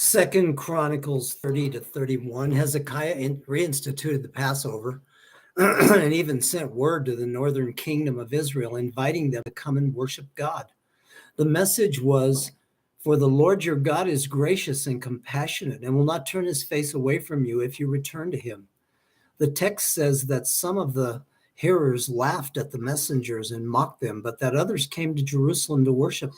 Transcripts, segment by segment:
Second Chronicles 30 to 31, Hezekiah reinstituted the Passover and even sent word to the northern kingdom of Israel, inviting them to come and worship God. The message was, "For the Lord your God is gracious and compassionate and will not turn his face away from you if you return to him." The text says that some of the hearers laughed at the messengers and mocked them, but that others came to Jerusalem to worship.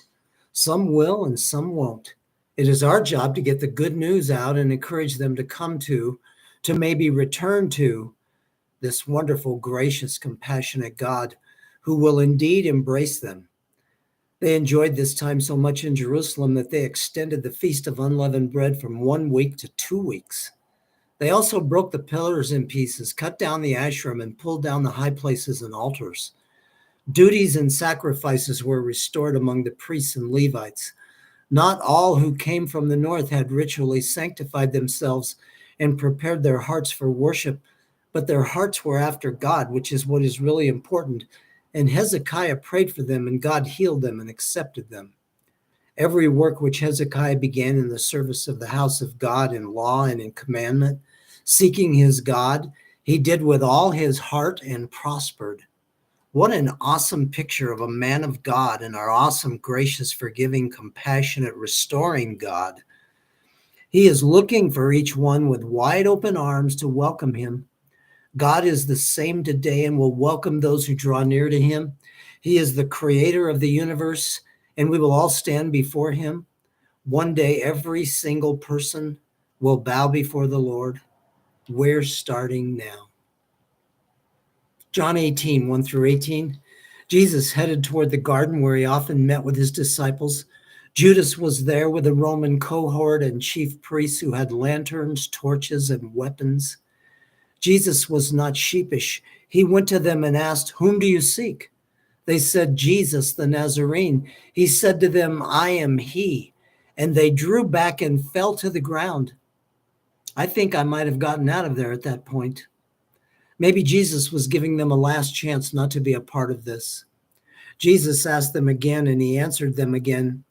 Some will and some won't. It is our job to get the good news out and encourage them to come to maybe return to this wonderful, gracious, compassionate God who will indeed embrace them. They enjoyed this time so much in Jerusalem that they extended the Feast of Unleavened Bread from 1 week to 2 weeks. They also broke the pillars in pieces, cut down the Asherim, and pulled down the high places and altars. Duties and sacrifices were restored among the priests and Levites. Not all who came from the north had ritually sanctified themselves and prepared their hearts for worship, but their hearts were after God, which is what is really important. And Hezekiah prayed for them, and God healed them and accepted them. Every work which Hezekiah began in the service of the house of God in law and in commandment, seeking his God, he did with all his heart and prospered. What an awesome picture of a man of God and our awesome, gracious, forgiving, compassionate, restoring God. He is looking for each one with wide open arms to welcome him. God is the same today and will welcome those who draw near to him. He is the creator of the universe, and we will all stand before him. One day, every single person will bow before the Lord. We're starting now. John 18, 1 through 18. Jesus headed toward the garden where he often met with his disciples. Judas was there with a Roman cohort and chief priests who had lanterns, torches, and weapons. Jesus was not sheepish. He went to them and asked, "Whom do you seek?" They said, "Jesus the Nazarene." He said to them, "I am he." And they drew back and fell to the ground. I think I might have gotten out of there at that point. Maybe Jesus was giving them a last chance not to be a part of this. Jesus asked them again, and he answered them again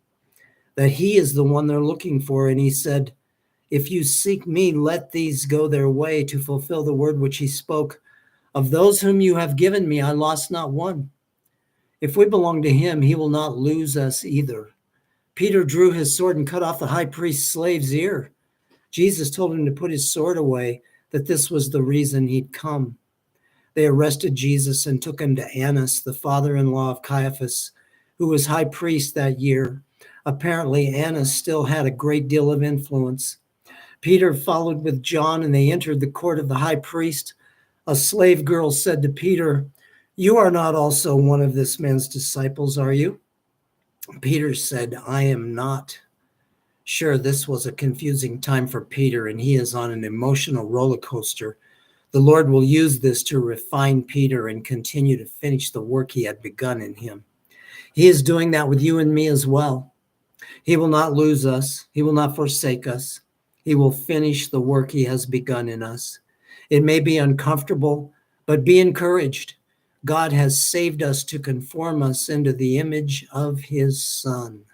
that he is the one they're looking for. And he said, "If you seek me, let these go their way," to fulfill the word which he spoke. "Of those whom you have given me, I lost not one." If we belong to him, he will not lose us either. Peter drew his sword and cut off the high priest's slave's ear. Jesus told him to put his sword away, that this was the reason he'd come. They arrested Jesus and took him to Annas, the father-in-law of Caiaphas, who was high priest that year. Apparently, Annas still had a great deal of influence. Peter followed with John, and they entered the court of the high priest. A slave girl said to Peter, "You are not also one of this man's disciples, are you?" Peter said, "I am not." Sure, this was a confusing time for Peter, and he is on an emotional roller coaster. The Lord will use this to refine Peter and continue to finish the work he had begun in him. He is doing that with you and me as well. He will not lose us. He will not forsake us. He will finish the work he has begun in us. It may be uncomfortable, but be encouraged. God has saved us to conform us into the image of his Son.